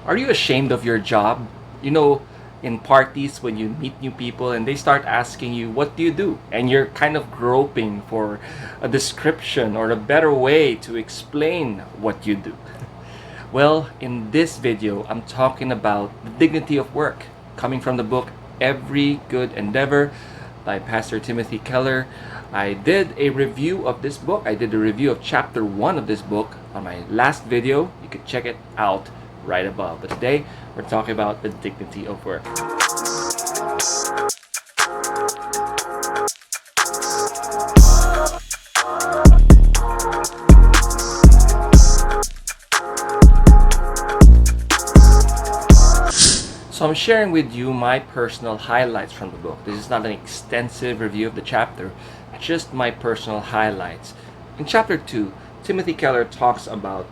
Are you ashamed of your job? You know, in parties when you meet new people and they start asking you, what do you do? And you're kind of groping for a description or a better way to explain what you do. Well, in this video, I'm talking about the dignity of work, coming from the book Every Good Endeavor by Pastor Timothy Keller. I did a review of this book. I did a review of chapter 1 of this book on my last video. You could check it out right above. But today, we're talking about the dignity of work. So I'm sharing with you my personal highlights from the book. This is not an extensive review of the chapter, just my personal highlights. In chapter 2, Timothy Keller talks about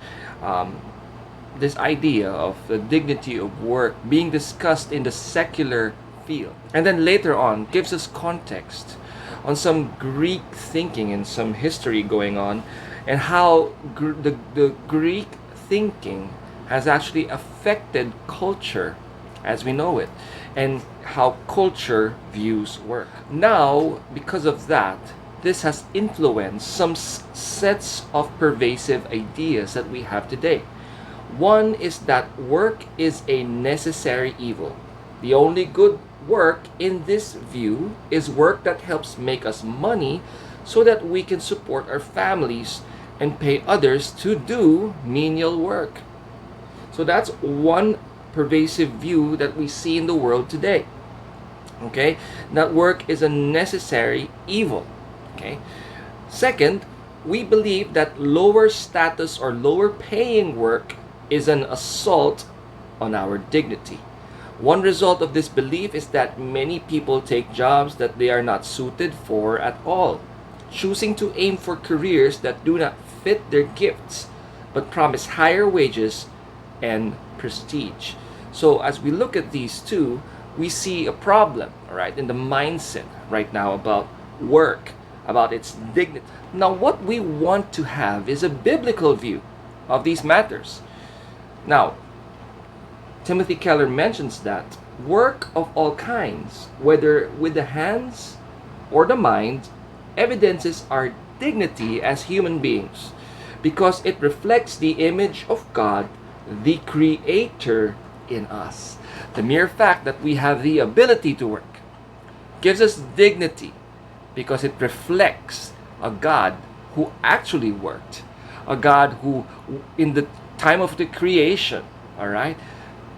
this idea of the dignity of work being discussed in the secular field. And then later on gives us context on some Greek thinking and some history going on, and how the Greek thinking has actually affected culture as we know it, and how culture views work. Now, because of that, this has influenced some sets of pervasive ideas that we have today. One is that work is a necessary evil. The only good work in this view is work that helps make us money so that we can support our families and pay others to do menial work. So that's one pervasive view that we see in the world today. Okay, that work is a necessary evil. Okay, second, we believe that lower status or lower paying work is an assault on our dignity. One result of this belief is that many people take jobs that they are not suited for at all, choosing to aim for careers that do not fit their gifts but promise higher wages and prestige. So as we look at these two, we see a problem, all right, in the mindset right now about work, about its dignity. Now, what we want to have is a biblical view of these matters. Now, Timothy Keller mentions that work of all kinds, whether with the hands or the mind, evidences our dignity as human beings because it reflects the image of God, the Creator, in us. The mere fact that we have the ability to work gives us dignity because it reflects a God who actually worked, a God who in the time of the creation, all right,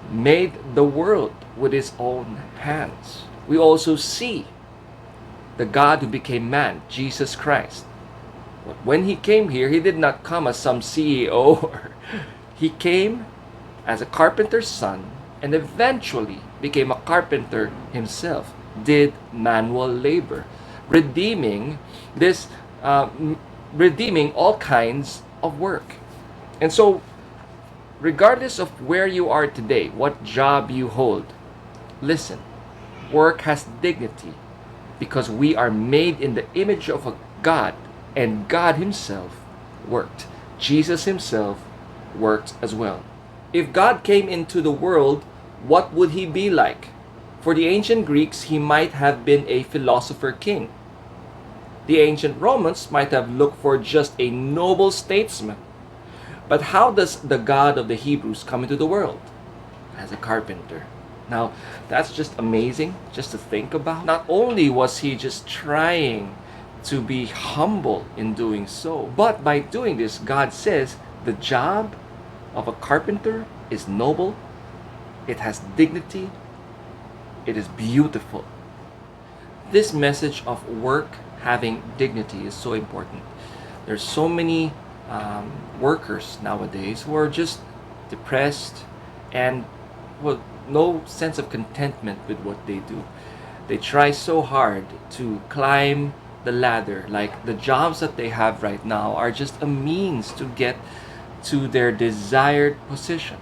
made the world with his own hands. We also see the God who became man, Jesus Christ. But when he came here, he did not come as some CEO. He came as a carpenter's son and eventually became a carpenter himself, did manual labor, redeeming all kinds of work. And so, regardless of where you are today, what job you hold, listen, work has dignity because we are made in the image of a God, and God himself worked. Jesus himself worked as well. If God came into the world, what would he be like? For the ancient Greeks, he might have been a philosopher king. The ancient Romans might have looked for just a noble statesman. But how does the God of the Hebrews come into the world? As a carpenter. Now, that's just amazing just to think about. Not only was he just trying to be humble in doing so, but by doing this, God says the job of a carpenter is noble, it has dignity, it is beautiful. This message of work having dignity is so important. There's so many workers nowadays who are just depressed and no sense of contentment with what they do. They try so hard to climb the ladder, like the jobs that they have right now are just a means to get to their desired position,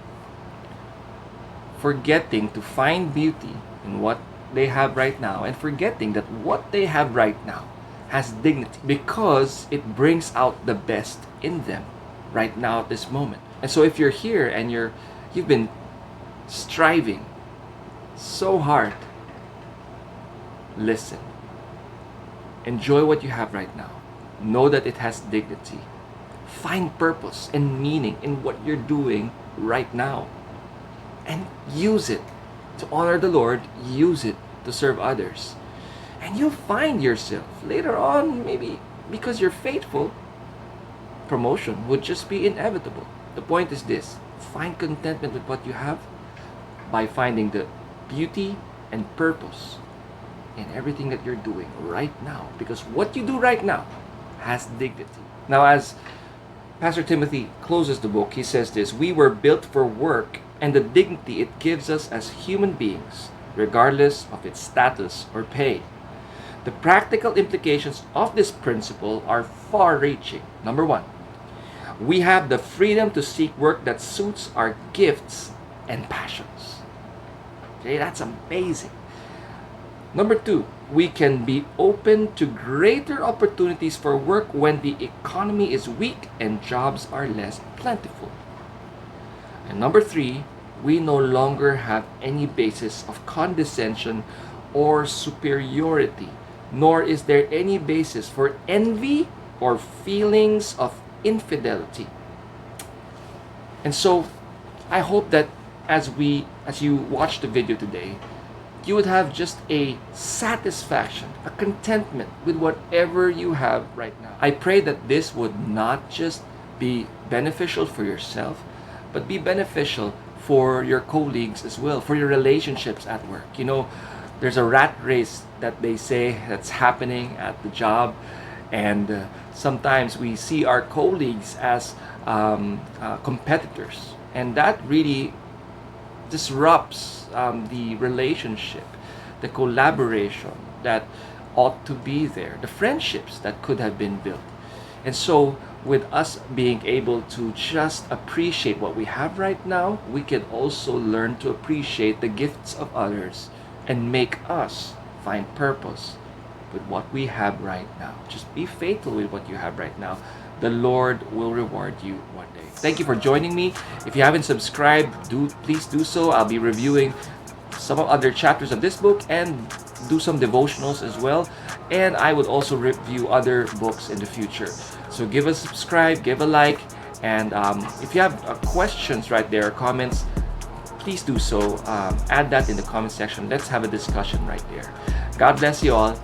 forgetting to find beauty in what they have right now and forgetting that what they have right now has dignity because it brings out the best in them right now at this moment. And so if you're here and you've been striving so hard, listen. Enjoy what you have right now. Know that it has dignity. Find purpose and meaning in what you're doing right now. And use it to honor the Lord. Use it to serve others. And you'll find yourself later on, maybe because you're faithful, promotion would just be inevitable. The point is this: find contentment with what you have by finding the beauty and purpose in everything that you're doing right now. Because what you do right now has dignity. Now, as Pastor Timothy closes the book, he says this: we were built for work and the dignity it gives us as human beings, regardless of its status or pay. The practical implications of this principle are far-reaching. Number one, we have the freedom to seek work that suits our gifts and passions. Okay, that's amazing. Number two, we can be open to greater opportunities for work when the economy is weak and jobs are less plentiful. And number three, we no longer have any basis of condescension or superiority, nor is there any basis for envy or feelings of infidelity. And so, I hope that as you watch the video today, you would have just a satisfaction, a contentment with whatever you have right now. I pray that this would not just be beneficial for yourself, but be beneficial for your colleagues as well, for your relationships at work. You know, there's a rat race that they say that's happening at the job, and sometimes we see our colleagues as competitors, and that really disrupts the relationship, the collaboration that ought to be there, the friendships that could have been built. And so, with us being able to just appreciate what we have right now, we can also learn to appreciate the gifts of others and make us find purpose with what we have right now. Just be faithful with what you have right now. The Lord will reward you one day. Thank you for joining me. If you haven't subscribed, please do so. I'll be reviewing some other chapters of this book and do some devotionals as well. And I would also review other books in the future. So give a subscribe, give a like, and if you have questions right there, comments, please do so. Add that in the comment section. Let's have a discussion right there. God bless you all.